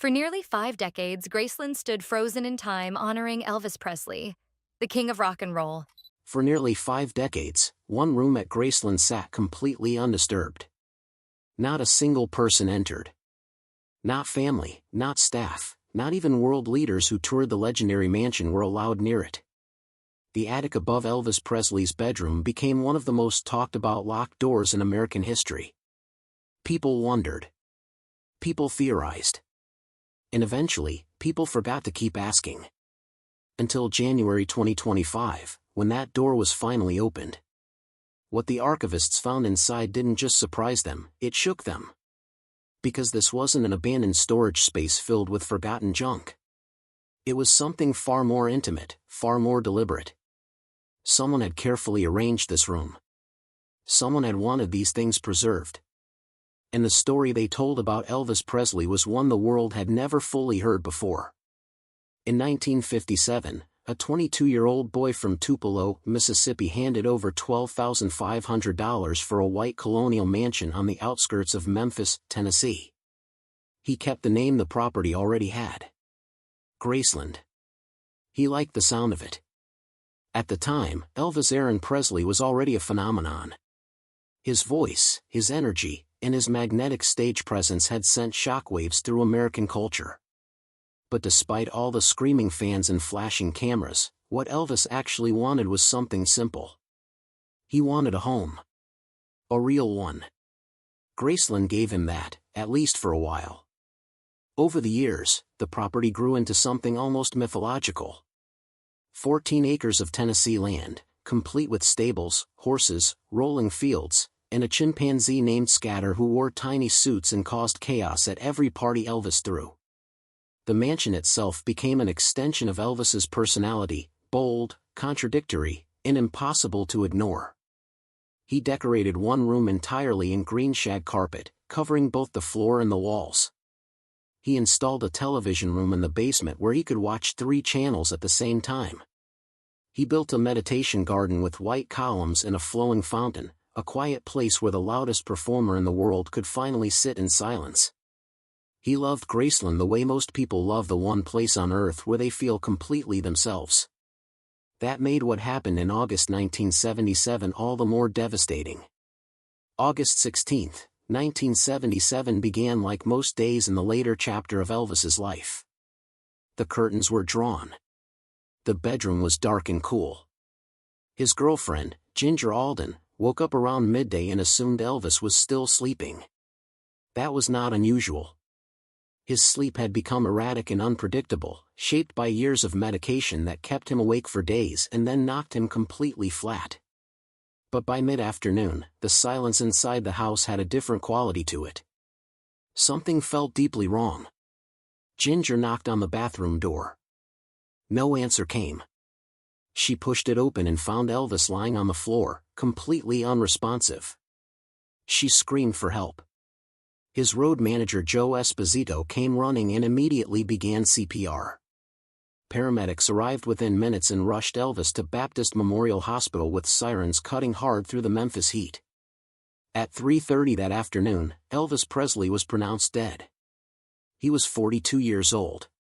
For nearly 5 decades, Graceland stood frozen in time honoring Elvis Presley, the king of rock and roll. For nearly 5 decades, one room at Graceland sat completely undisturbed. Not a single person entered. Not family, not staff, not even world leaders who toured the legendary mansion were allowed near it. The attic above Elvis Presley's bedroom became one of the most talked about locked doors in American history. People wondered. People theorized. And eventually, people forgot to keep asking. Until January 2025, when that door was finally opened. What the archivists found inside didn't just surprise them, it shook them. Because this wasn't an abandoned storage space filled with forgotten junk. It was something far more intimate, far more deliberate. Someone had carefully arranged this room. Someone had wanted these things preserved. And the story they told about Elvis Presley was one the world had never fully heard before. In 1957, a 22-year-old boy from Tupelo, Mississippi handed over $12,500 for a white colonial mansion on the outskirts of Memphis, Tennessee. He kept the name the property already had. Graceland. He liked the sound of it. At the time, Elvis Aaron Presley was already a phenomenon. His voice, his energy, and his magnetic stage presence had sent shockwaves through American culture. But despite all the screaming fans and flashing cameras, what Elvis actually wanted was something simple. He wanted a home. A real one. Graceland gave him that, at least for a while. Over the years, the property grew into something almost mythological. 14 acres of Tennessee land, complete with stables, horses, rolling fields, and a chimpanzee named Scatter who wore tiny suits and caused chaos at every party Elvis threw. The mansion itself became an extension of Elvis's personality, bold, contradictory, and impossible to ignore. He decorated one room entirely in green shag carpet, covering both the floor and the walls. He installed a television room in the basement where he could watch 3 channels at the same time. He built a meditation garden with white columns and a flowing fountain, a quiet place where the loudest performer in the world could finally sit in silence. He loved Graceland the way most people love the one place on earth where they feel completely themselves. That made what happened in August 1977 all the more devastating. August 16, 1977 began like most days in the later chapter of Elvis's life. The curtains were drawn. The bedroom was dark and cool. His girlfriend, Ginger Alden, woke up around midday and assumed Elvis was still sleeping. That was not unusual. His sleep had become erratic and unpredictable, shaped by years of medication that kept him awake for days and then knocked him completely flat. But by mid-afternoon, the silence inside the house had a different quality to it. Something felt deeply wrong. Ginger knocked on the bathroom door. No answer came. She pushed it open and found Elvis lying on the floor, completely unresponsive. She screamed for help. His road manager Joe Esposito came running and immediately began CPR. Paramedics arrived within minutes and rushed Elvis to Baptist Memorial Hospital with sirens cutting hard through the Memphis heat. At 3:30 that afternoon, Elvis Presley was pronounced dead. He was 42 years old.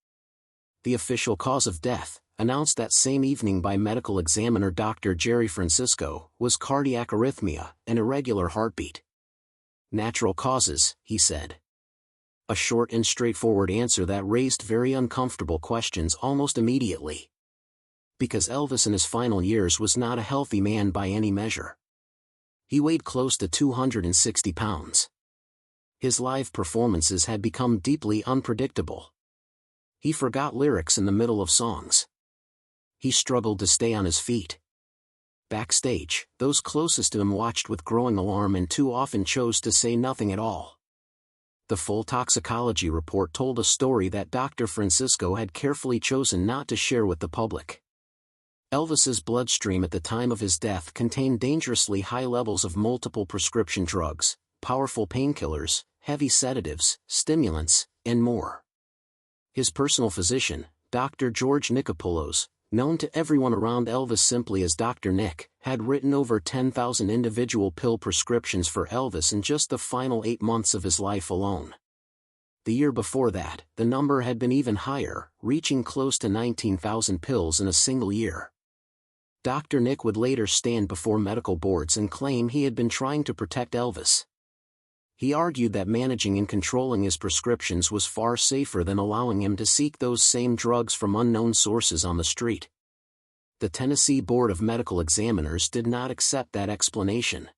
The official cause of death, announced that same evening by medical examiner Dr. Jerry Francisco, was cardiac arrhythmia, an irregular heartbeat. Natural causes, he said. A short and straightforward answer that raised very uncomfortable questions almost immediately. Because Elvis in his final years was not a healthy man by any measure. He weighed close to 260 pounds. His live performances had become deeply unpredictable. He forgot lyrics in the middle of songs. He struggled to stay on his feet. Backstage, those closest to him watched with growing alarm and too often chose to say nothing at all. The full toxicology report told a story that Dr. Francisco had carefully chosen not to share with the public. Elvis's bloodstream at the time of his death contained dangerously high levels of multiple prescription drugs, powerful painkillers, heavy sedatives, stimulants, and more. His personal physician, Dr. George Nichopoulos, known to everyone around Elvis simply as Dr. Nick, had written over 10,000 individual pill prescriptions for Elvis in just the final 8 months of his life alone. The year before that, the number had been even higher, reaching close to 19,000 pills in a single year. Dr. Nick would later stand before medical boards and claim he had been trying to protect Elvis. He argued that managing and controlling his prescriptions was far safer than allowing him to seek those same drugs from unknown sources on the street. The Tennessee Board of Medical Examiners did not accept that explanation.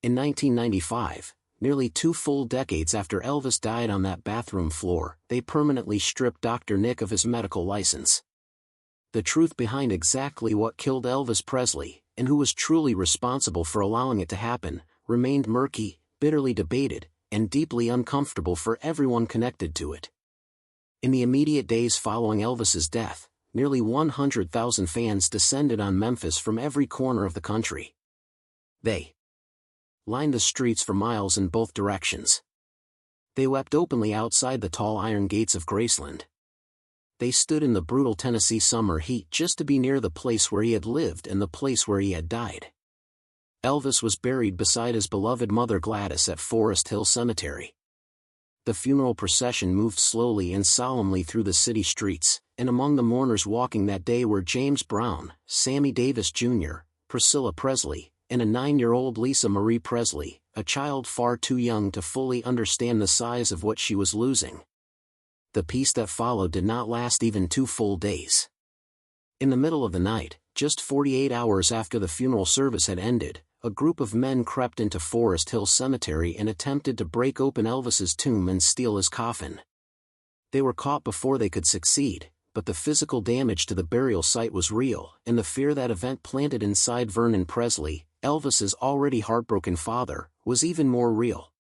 In 1995, nearly 2 full decades after Elvis died on that bathroom floor, they permanently stripped Dr. Nick of his medical license. The truth behind exactly what killed Elvis Presley, and who was truly responsible for allowing it to happen, remained murky, bitterly debated, and deeply uncomfortable for everyone connected to it. In the immediate days following Elvis's death, nearly 100,000 fans descended on Memphis from every corner of the country. They lined the streets for miles in both directions. They wept openly outside the tall iron gates of Graceland. They stood in the brutal Tennessee summer heat just to be near the place where he had lived and the place where he had died. Elvis was buried beside his beloved mother Gladys at Forest Hill Cemetery. The funeral procession moved slowly and solemnly through the city streets, and among the mourners walking that day were James Brown, Sammy Davis Jr., Priscilla Presley, and a 9-year-old Lisa Marie Presley, a child far too young to fully understand the size of what she was losing. The peace that followed did not last even 2 full days. In the middle of the night, just 48 hours after the funeral service had ended, a group of men crept into Forest Hill Cemetery and attempted to break open Elvis's tomb and steal his coffin. They were caught before they could succeed, but the physical damage to the burial site was real, and the fear that event planted inside Vernon Presley, Elvis's already heartbroken father, was even more real.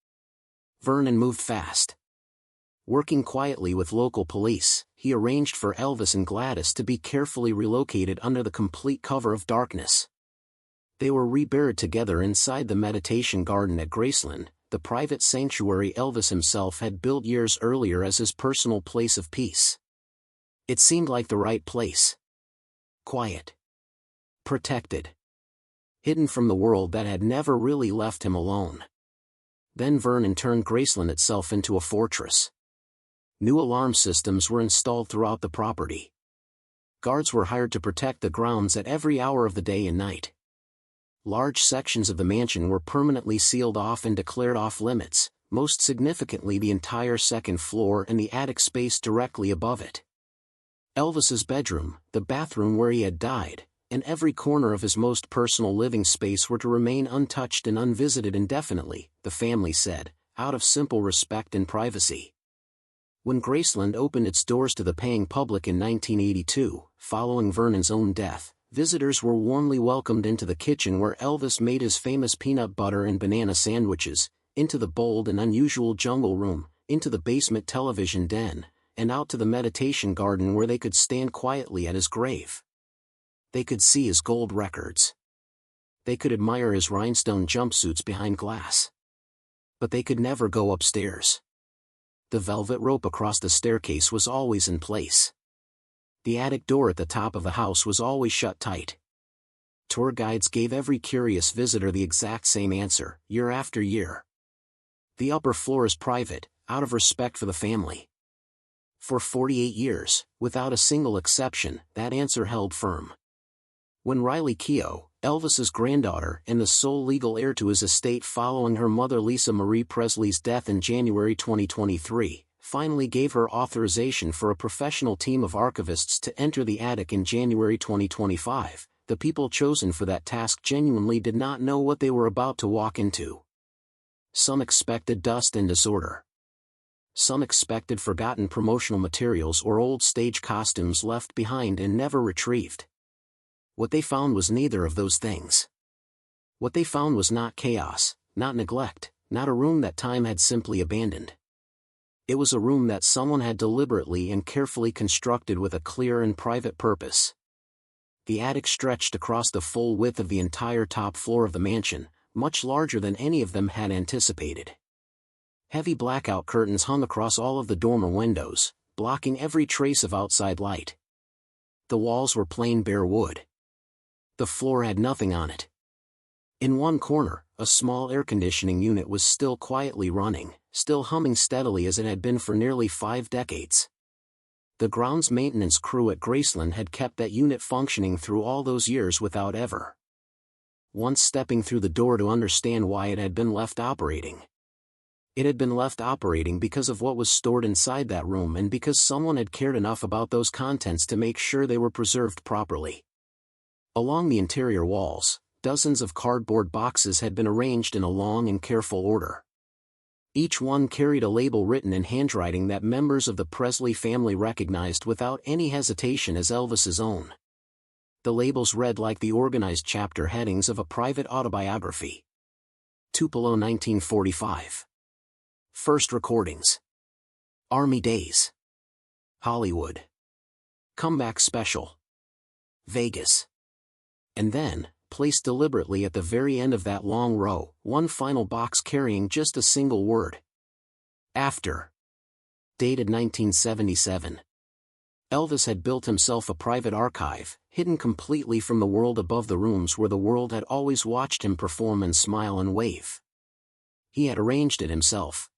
Vernon moved fast. Working quietly with local police, he arranged for Elvis and Gladys to be carefully relocated under the complete cover of darkness. They were reburied together inside the meditation garden at Graceland, the private sanctuary Elvis himself had built years earlier as his personal place of peace. It seemed like the right place. Quiet. Protected. Hidden from the world that had never really left him alone. Then Vernon turned Graceland itself into a fortress. New alarm systems were installed throughout the property. Guards were hired to protect the grounds at every hour of the day and night. Large sections of the mansion were permanently sealed off and declared off-limits, most significantly the entire second floor and the attic space directly above it. Elvis's bedroom, the bathroom where he had died, and every corner of his most personal living space were to remain untouched and unvisited indefinitely, the family said, out of simple respect and privacy. When Graceland opened its doors to the paying public in 1982, following Vernon's own death, visitors were warmly welcomed into the kitchen where Elvis made his famous peanut butter and banana sandwiches, into the bold and unusual jungle room, into the basement television den, and out to the meditation garden where they could stand quietly at his grave. They could see his gold records. They could admire his rhinestone jumpsuits behind glass. But they could never go upstairs. The velvet rope across the staircase was always in place. The attic door at the top of the house was always shut tight. Tour guides gave every curious visitor the exact same answer, year after year. The upper floor is private, out of respect for the family. For 48 years, without a single exception, that answer held firm. When Riley Keough, Elvis's granddaughter and the sole legal heir to his estate following her mother Lisa Marie Presley's death in January 2023, finally gave her authorization for a professional team of archivists to enter the attic in January 2025, the people chosen for that task genuinely did not know what they were about to walk into. Some expected dust and disorder. Some expected forgotten promotional materials or old stage costumes left behind and never retrieved. What they found was neither of those things. What they found was not chaos, not neglect, not a room that time had simply abandoned. It was a room that someone had deliberately and carefully constructed with a clear and private purpose. The attic stretched across the full width of the entire top floor of the mansion, much larger than any of them had anticipated. Heavy blackout curtains hung across all of the dormer windows, blocking every trace of outside light. The walls were plain bare wood. The floor had nothing on it. In one corner, a small air conditioning unit was still quietly running, still humming steadily as it had been for nearly 5 decades. The grounds maintenance crew at Graceland had kept that unit functioning through all those years without ever once stepping through the door to understand why it had been left operating. It had been left operating because of what was stored inside that room and because someone had cared enough about those contents to make sure they were preserved properly. Along the interior walls, dozens of cardboard boxes had been arranged in a long and careful order. Each one carried a label written in handwriting that members of the Presley family recognized without any hesitation as Elvis's own. The labels read like the organized chapter headings of a private autobiography. Tupelo 1945. First recordings. Army Days. Hollywood. Comeback Special. Vegas. And then, placed deliberately at the very end of that long row, one final box carrying just a single word. After. Dated 1977. Elvis had built himself a private archive, hidden completely from the world above the rooms where the world had always watched him perform and smile and wave. He had arranged it himself.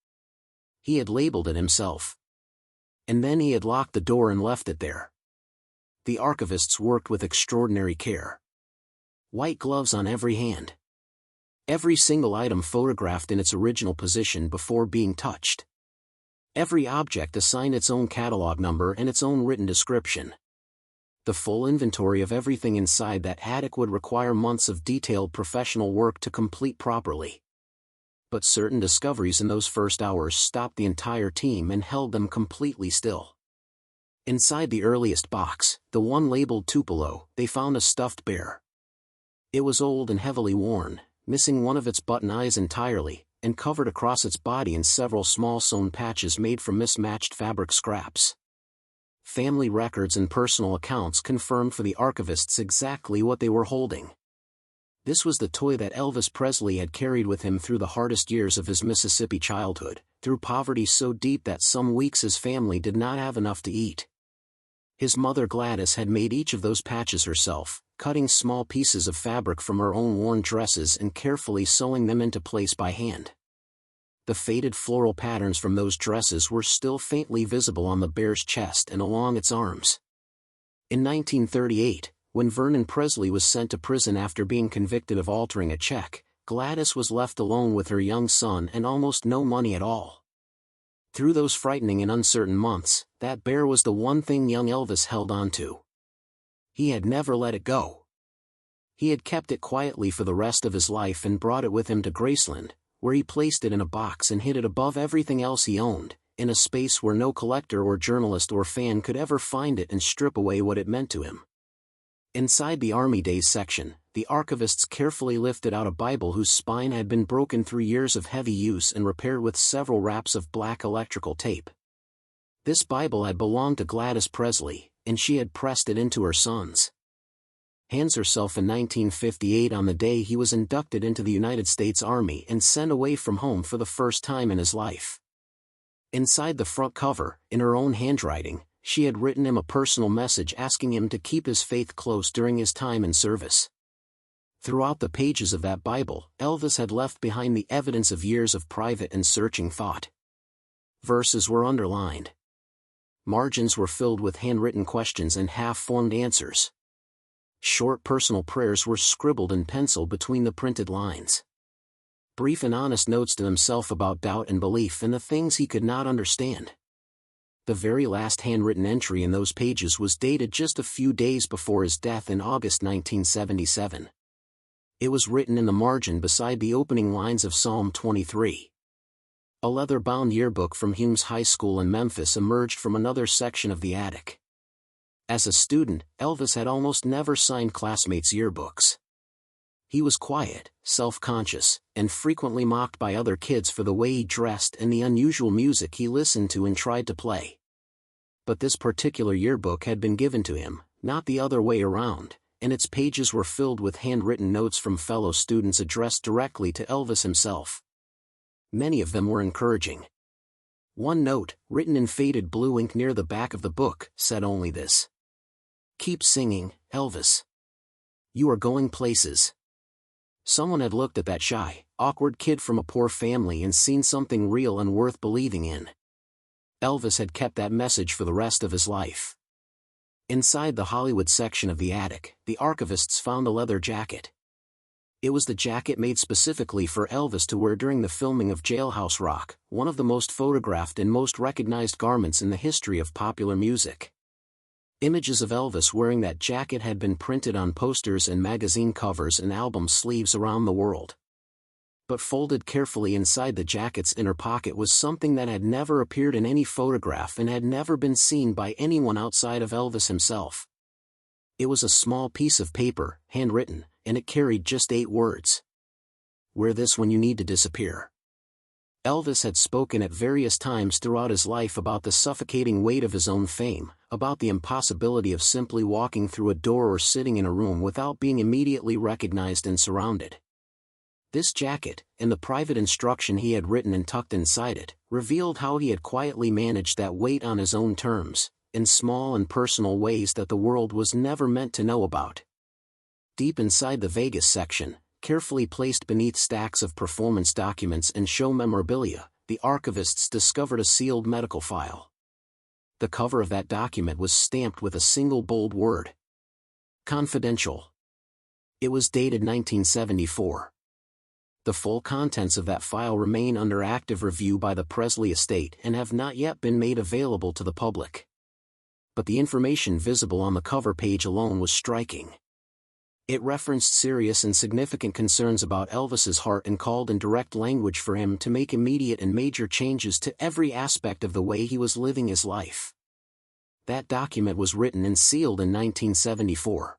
He had labeled it himself. And then he had locked the door and left it there. The archivists worked with extraordinary care. White gloves on every hand. Every single item photographed in its original position before being touched. Every object assigned its own catalog number and its own written description. The full inventory of everything inside that attic would require months of detailed professional work to complete properly. But certain discoveries in those first hours stopped the entire team and held them completely still. Inside the earliest box, the one labeled Tupelo, they found a stuffed bear. It was old and heavily worn, missing one of its button eyes entirely, and covered across its body in several small sewn patches made from mismatched fabric scraps. Family records and personal accounts confirmed for the archivists exactly what they were holding. This was the toy that Elvis Presley had carried with him through the hardest years of his Mississippi childhood, through poverty so deep that some weeks his family did not have enough to eat. His mother Gladys had made each of those patches herself, cutting small pieces of fabric from her own worn dresses and carefully sewing them into place by hand. The faded floral patterns from those dresses were still faintly visible on the bear's chest and along its arms. In 1938, when Vernon Presley was sent to prison after being convicted of altering a check, Gladys was left alone with her young son and almost no money at all. Through those frightening and uncertain months, that bear was the one thing young Elvis held on to. He had never let it go. He had kept it quietly for the rest of his life and brought it with him to Graceland, where he placed it in a box and hid it above everything else he owned, in a space where no collector or journalist or fan could ever find it and strip away what it meant to him. Inside the Army Days section, the archivists carefully lifted out a Bible whose spine had been broken through years of heavy use and repaired with several wraps of black electrical tape. This Bible had belonged to Gladys Presley, and she had pressed it into her son's hands herself in 1958 on the day he was inducted into the United States Army and sent away from home for the first time in his life. Inside the front cover, in her own handwriting, she had written him a personal message asking him to keep his faith close during his time in service. Throughout the pages of that Bible, Elvis had left behind the evidence of years of private and searching thought. Verses were underlined. Margins were filled with handwritten questions and half-formed answers. Short personal prayers were scribbled in pencil between the printed lines. Brief and honest notes to himself about doubt and belief and the things he could not understand. The very last handwritten entry in those pages was dated just a few days before his death in August 1977. It was written in the margin beside the opening lines of Psalm 23. A leather-bound yearbook from Humes High School in Memphis emerged from another section of the attic. As a student, Elvis had almost never signed classmates' yearbooks. He was quiet, self-conscious, and frequently mocked by other kids for the way he dressed and the unusual music he listened to and tried to play. But this particular yearbook had been given to him, not the other way around, and its pages were filled with handwritten notes from fellow students addressed directly to Elvis himself. Many of them were encouraging. One note, written in faded blue ink near the back of the book, said only this: "Keep singing, Elvis. You are going places." Someone had looked at that shy, awkward kid from a poor family and seen something real and worth believing in. Elvis had kept that message for the rest of his life. Inside the Hollywood section of the attic, the archivists found a leather jacket. It was the jacket made specifically for Elvis to wear during the filming of Jailhouse Rock, one of the most photographed and most recognized garments in the history of popular music. Images of Elvis wearing that jacket had been printed on posters and magazine covers and album sleeves around the world. But folded carefully inside the jacket's inner pocket was something that had never appeared in any photograph and had never been seen by anyone outside of Elvis himself. It was a small piece of paper, handwritten, and it carried just 8 words. Wear this when you need to disappear. Elvis had spoken at various times throughout his life about the suffocating weight of his own fame, about the impossibility of simply walking through a door or sitting in a room without being immediately recognized and surrounded. This jacket, and the private instruction he had written and tucked inside it, revealed how he had quietly managed that weight on his own terms, in small and personal ways that the world was never meant to know about. Deep inside the Vegas section, carefully placed beneath stacks of performance documents and show memorabilia, the archivists discovered a sealed medical file. The cover of that document was stamped with a single bold word: confidential. It was dated 1974. The full contents of that file remain under active review by the Presley estate and have not yet been made available to the public. But the information visible on the cover page alone was striking. It referenced serious and significant concerns about Elvis's heart and called in direct language for him to make immediate and major changes to every aspect of the way he was living his life. That document was written and sealed in 1974.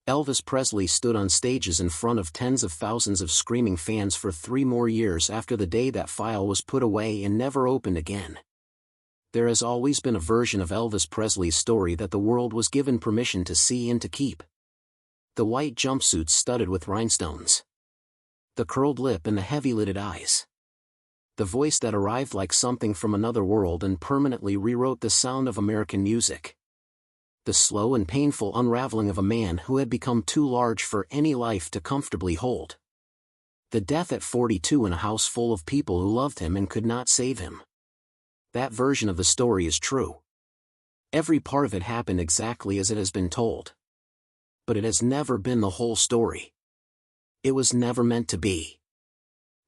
Elvis Presley stood on stages in front of tens of thousands of screaming fans for 3 more years after the day that file was put away and never opened again. There has always been a version of Elvis Presley's story that the world was given permission to see and to keep. The white jumpsuits studded with rhinestones. The curled lip and the heavy-lidded eyes. The voice that arrived like something from another world and permanently rewrote the sound of American music. The slow and painful unraveling of a man who had become too large for any life to comfortably hold. The death at 42 in a house full of people who loved him and could not save him. That version of the story is true. Every part of it happened exactly as it has been told. But it has never been the whole story. It was never meant to be.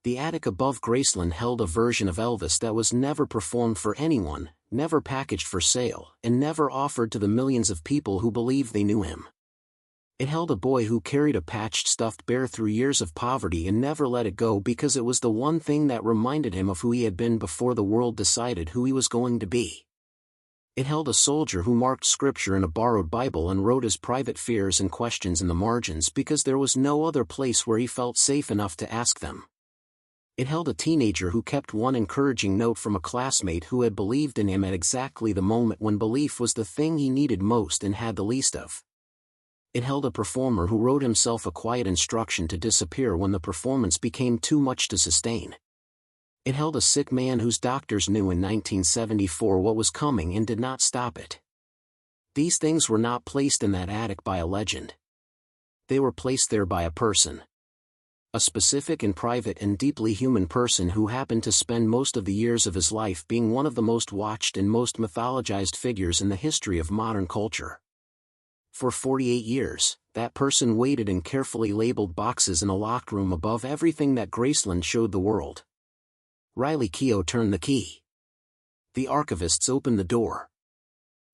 The attic above Graceland held a version of Elvis that was never performed for anyone, never packaged for sale, and never offered to the millions of people who believed they knew him. It held a boy who carried a patched stuffed bear through years of poverty and never let it go because it was the one thing that reminded him of who he had been before the world decided who he was going to be. It held a soldier who marked scripture in a borrowed Bible and wrote his private fears and questions in the margins because there was no other place where he felt safe enough to ask them. It held a teenager who kept one encouraging note from a classmate who had believed in him at exactly the moment when belief was the thing he needed most and had the least of. It held a performer who wrote himself a quiet instruction to disappear when the performance became too much to sustain. It held a sick man whose doctors knew in 1974 what was coming and did not stop it. These things were not placed in that attic by a legend. They were placed there by a person. A specific and private and deeply human person who happened to spend most of the years of his life being one of the most watched and most mythologized figures in the history of modern culture. For 48 years, that person waited in carefully labeled boxes in a locked room above everything that Graceland showed the world. Riley Keough turned the key. The archivists opened the door.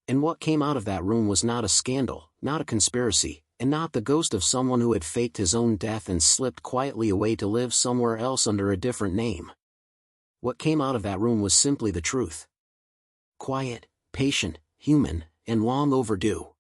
And what came out of that room was not a scandal, not a conspiracy, and not the ghost of someone who had faked his own death and slipped quietly away to live somewhere else under a different name. What came out of that room was simply the truth. Quiet, patient, human, and long overdue.